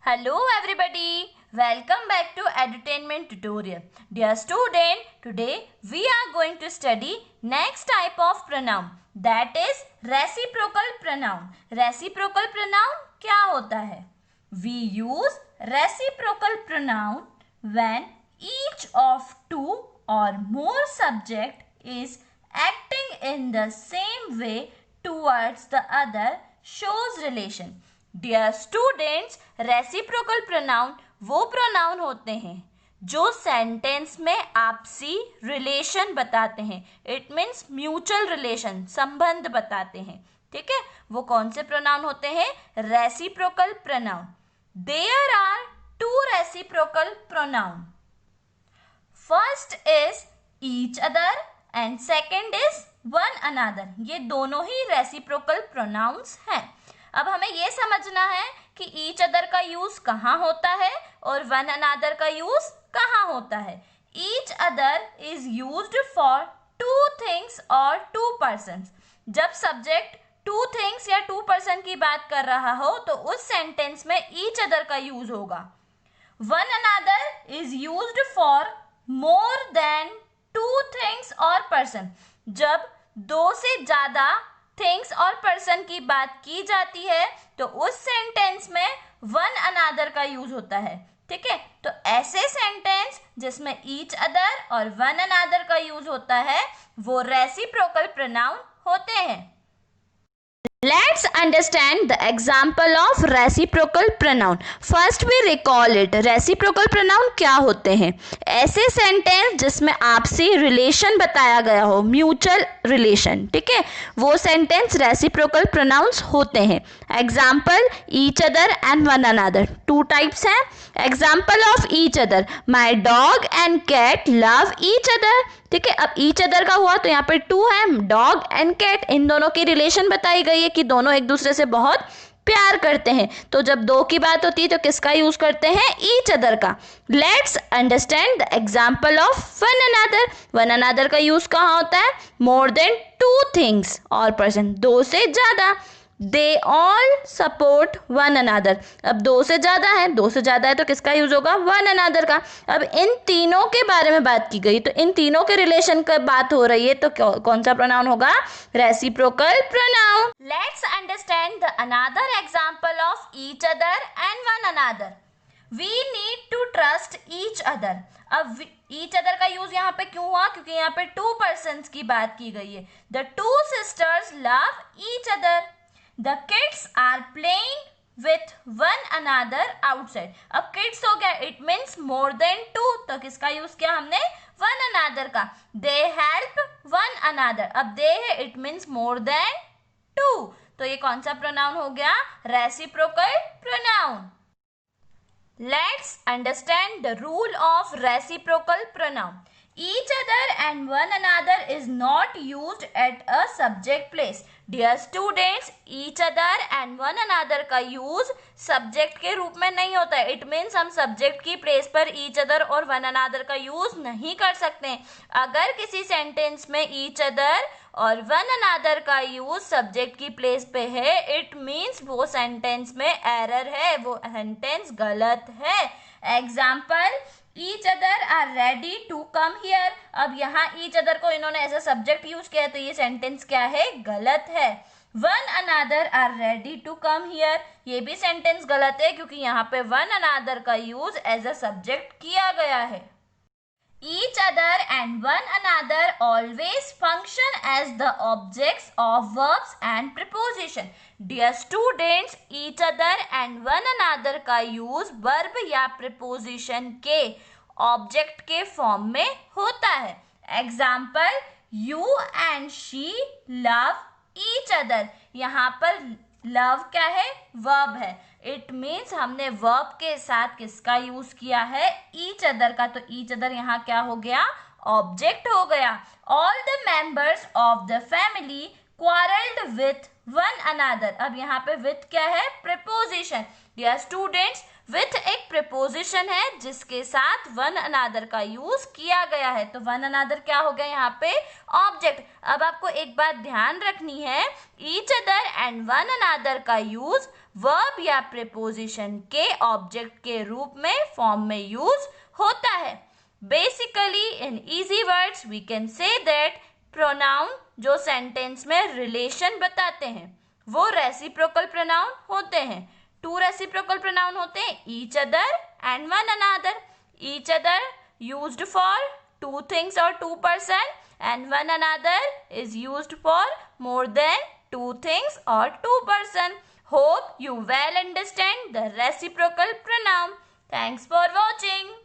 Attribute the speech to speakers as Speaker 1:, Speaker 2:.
Speaker 1: Hello everybody, welcome back to Edutainment tutorial. Dear student, today we are going to study next type of pronoun, that is reciprocal pronoun. Reciprocal pronoun क्या होता है? We use reciprocal pronoun when each of two or more subject is acting in the same way towards the other shows relation. Dear students, reciprocal pronoun वो pronoun होते हैं जो sentence में आपसी relation बताते हैं. इट मीन्स म्यूचुअल रिलेशन, संबंध बताते हैं. ठीक है, वो कौन से प्रोनाउन होते हैं? Reciprocal pronoun. There are two reciprocal pronoun. First is each other and second is one another. ये दोनों ही रेसिप्रोकल प्रोनाउंस हैं. अब हमें ये समझना है कि ईच अदर का यूज कहाँ होता है और वन अनदर का यूज कहाँ होता है. Each other is used for two things और टू पर्सन्स. जब सब्जेक्ट टू थिंग्स या टू पर्सन की बात कर रहा हो तो उस सेंटेंस में ईच अदर का यूज होगा. One another is used for more than two things और पर्सन. जब दो से ज्यादा थिंग्स और पर्सन की बात की जाती है तो उस सेंटेंस में वन अनदर का यूज होता है. ठीक है, तो ऐसे सेंटेंस जिसमें ईच अदर और वन अनदर का यूज होता है वो रेसिप्रोकल प्रोनाउन होते हैं. Let's understand the example of reciprocal pronoun. First we recall it. Reciprocal pronoun क्या होते हैं? ऐसे सेंटेंस जिसमें आपसी रिलेशन बताया गया हो, म्यूचुअल रिलेशन. ठीक है, वो सेंटेंस रेसिप्रोकल प्रोनाउंस होते हैं. Example each other and one another. Two types हैं. Example of each other, my dog and cat love each other. ठीक है, अब ईच अदर का हुआ तो यहाँ पे टू है, डॉग एंड कैट. इन दोनों की रिलेशन बताई गई है कि दोनों एक दूसरे से बहुत प्यार करते हैं. तो जब दो की बात होती है तो किसका यूज करते हैं? ईच अदर का. Let's understand the example of one another. One another का यूज कहाँ होता है? मोर देन टू थिंग्स और पर्सन, दो से ज्यादा. They all support one another. अब दो से ज्यादा है तो किसका यूज होगा? वन अनदर का. अब इन तीनों के बारे में बात की गई तो इन तीनों के रिलेशन का बात हो रही है तो कौन सा प्रोनाउन होगा? Reciprocal pronoun. Let's understand the another example of each other and one another. We need to trust each other. अब ईच अदर का यूज यहाँ पे क्यों हुआ? क्योंकि यहाँ पे टू पर्सन्स की बात की गई है. The two sisters love each other. The kids are playing with one another outside. अब kids हो गया, it means more than two. तो किसका यूज किया हमने? one another का. They help one another. अब they है, it means more than two. तो ये कौन सा प्रोनाउन हो गया? Reciprocal pronoun. Let's understand the rule of reciprocal pronoun. Each other and one another is not used at a subject place. Dear students, each other and one another का use subject के रूप में नहीं होता है. It means हम subject की place पर each other और one another का यूज नहीं कर सकते हैं. अगर किसी सेंटेंस में each other और वन अनदर का यूज सब्जेक्ट की प्लेस पे है, इट मीन्स वो सेंटेंस में एरर है, वो सेंटेंस गलत है. Example each other are ready to come here. अब यहाँ ईच अदर को इन्होंने एज अ सब्जेक्ट यूज किया है तो ये सेंटेंस क्या है? गलत है. One another are ready to come here, ये भी सेंटेंस गलत है क्योंकि यहाँ पे वन अनदर का यूज एज अ सब्जेक्ट किया गया है. Each other and one another always function as the objects of verbs and preposition. Dear students, each other and one another का यूज वर्ब या preposition के ऑब्जेक्ट के form में होता है. Example you and she love each other. यहाँ पर love क्या है? वर्ब है. इट मीन्स हमने वर्ब के साथ किसका यूज किया है? ईच अदर का. तो ईच अदर यहाँ क्या हो गया? ऑब्जेक्ट हो गया. All the members of the family quarrelled with one another. अब यहाँ पे विथ क्या है? प्रीपोजिशन. डियर स्टूडेंट्स, विथ एक प्रीपोजिशन है जिसके साथ वन अनदर का यूज किया गया है. तो वन अनदर क्या हो गया यहाँ पे? ऑब्जेक्ट. अब आपको एक बात ध्यान रखनी है, each other and one another का यूज वर्ब या प्रीपोजिशन के ऑब्जेक्ट के रूप में फॉर्म में यूज होता है। Basically in easy words we can say that pronoun जो सेंटेंस में रिलेशन बताते हैं वो रेसिप्रोकल प्रोनाउन होते हैं। 2 रेसिप्रोकल प्रोनाउन होते हैं, each other and one another. Each other used for 2 things or 2 person and one another is used for more than 2 things or 2 person. Hope you well understand the reciprocal pronoun. Thanks for watching.